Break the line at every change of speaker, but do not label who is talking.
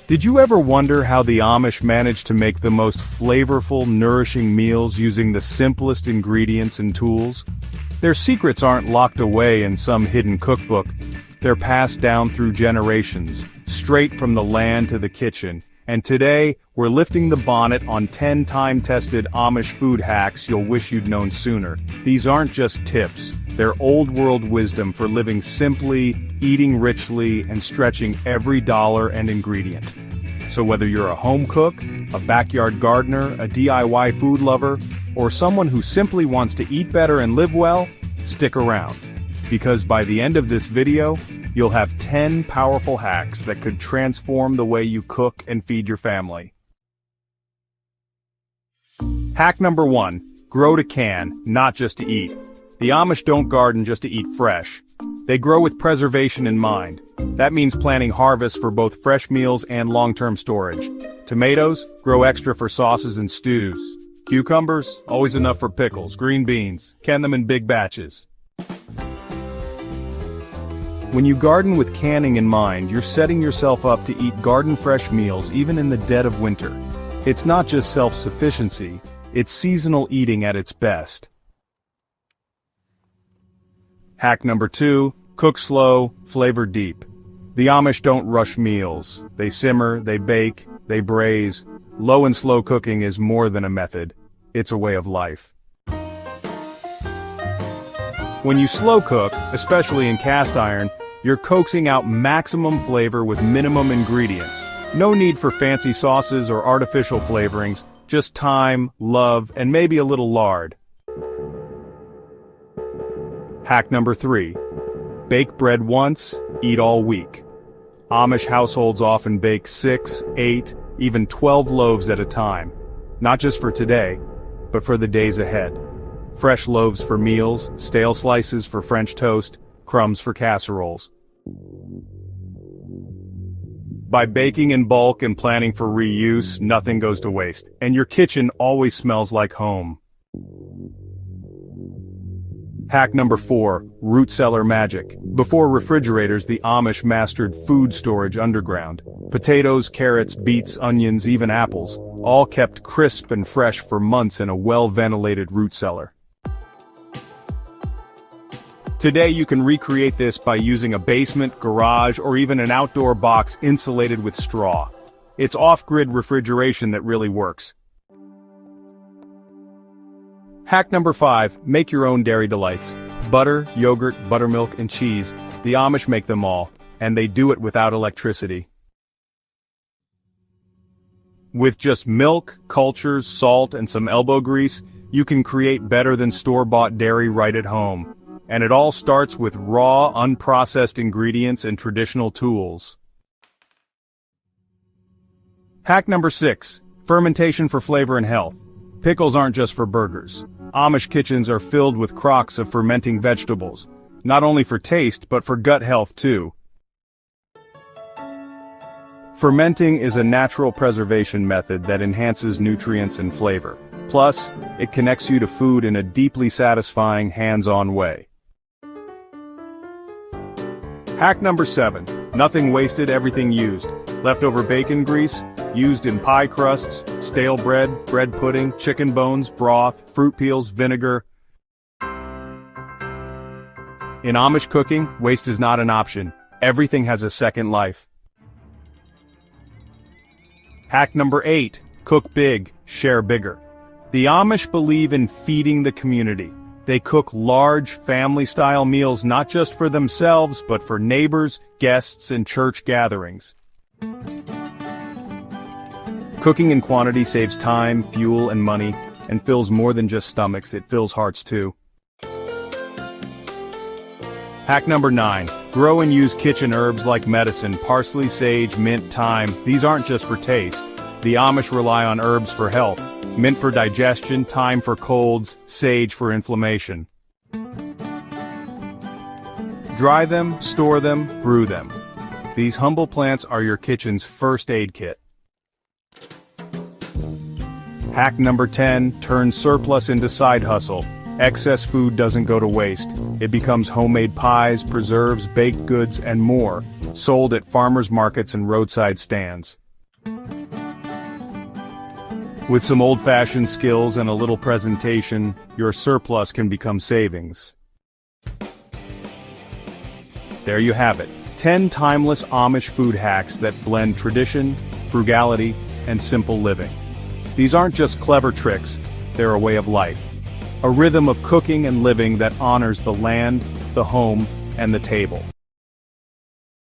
Did you ever wonder how the Amish manage to make the most flavorful, nourishing meals using the simplest ingredients and tools? Their secrets aren't locked away in some hidden cookbook. They're passed down through generations, straight from the land to the kitchen. And today, we're lifting the bonnet on 10 time-tested Amish food hacks you'll wish you'd known sooner. These aren't just tips. They're old-world wisdom for living simply, eating richly, and stretching every dollar and ingredient. So whether you're a home cook, a backyard gardener, a DIY food lover, or someone who simply wants to eat better and live well, stick around. Because by the end of this video, you'll have 10 powerful hacks that could transform the way you cook and feed your family. Hack number 1. Grow to can, not just to eat. The Amish don't garden just to eat fresh. They grow with preservation in mind. That means planning harvests for both fresh meals and long-term storage. Tomatoes, grow extra for sauces and stews. Cucumbers, always enough for pickles. Green beans, can them in big batches. When you garden with canning in mind, you're setting yourself up to eat garden-fresh meals even in the dead of winter. It's not just self-sufficiency, it's seasonal eating at its best. Hack number 2, cook slow, flavor deep. The Amish don't rush meals. They simmer, they bake, they braise. Low and slow cooking is more than a method. It's a way of life. When you slow cook, especially in cast iron, you're coaxing out maximum flavor with minimum ingredients. No need for fancy sauces or artificial flavorings, just time, love, and maybe a little lard. Hack number 3. Bake bread once, eat all week. Amish households often bake 6, 8, even 12 loaves at a time. Not just for today, but for the days ahead. Fresh loaves for meals, stale slices for French toast, crumbs for casseroles. By baking in bulk and planning for reuse, nothing goes to waste, and your kitchen always smells like home. Hack number 4, root cellar magic. Before refrigerators, the Amish mastered food storage underground. Potatoes, carrots, beets, onions, even apples, all kept crisp and fresh for months in a well-ventilated root cellar. Today you can recreate this by using a basement, garage, or even an outdoor box insulated with straw. It's off-grid refrigeration that really works. Hack number 5, make your own dairy delights. Butter, yogurt, buttermilk, and cheese. The Amish make them all, and they do it without electricity. With just milk, cultures, salt, and some elbow grease, you can create better than store-bought dairy right at home. And it all starts with raw, unprocessed ingredients and traditional tools. Hack number 6, fermentation for flavor and health. Pickles aren't just for burgers. Amish kitchens are filled with crocks of fermenting vegetables, not only for taste but for gut health too. Fermenting is a natural preservation method that enhances nutrients and flavor. Plus, it connects you to food in a deeply satisfying, hands-on way. Hack number 7, nothing wasted, everything used. Leftover bacon grease, used in pie crusts, stale bread, bread pudding, chicken bones, broth, fruit peels, vinegar. In Amish cooking, waste is not an option. Everything has a second life. Hack number 8, cook big, share bigger. The Amish believe in feeding the community. They cook large, family-style meals not just for themselves, but for neighbors, guests, and church gatherings. Cooking in quantity saves time, fuel, and money, and fills more than just stomachs, it fills hearts too. Hack number 9, grow and use kitchen herbs like medicine, parsley, sage, mint, thyme. These aren't just for taste. The Amish rely on herbs for health. Mint for digestion, thyme for colds, sage for inflammation. Dry them, store them, brew them. These humble plants are your kitchen's first aid kit. Hack number 10, turn surplus into side hustle. Excess food doesn't go to waste. It becomes homemade pies, preserves, baked goods, and more, sold at farmers markets and roadside stands. With some old-fashioned skills and a little presentation, your surplus can become savings. There you have it, 10 timeless Amish food hacks that blend tradition, frugality, and simple living. These aren't just clever tricks, they're a way of life. A rhythm of cooking and living that honors the land, the home, and the table.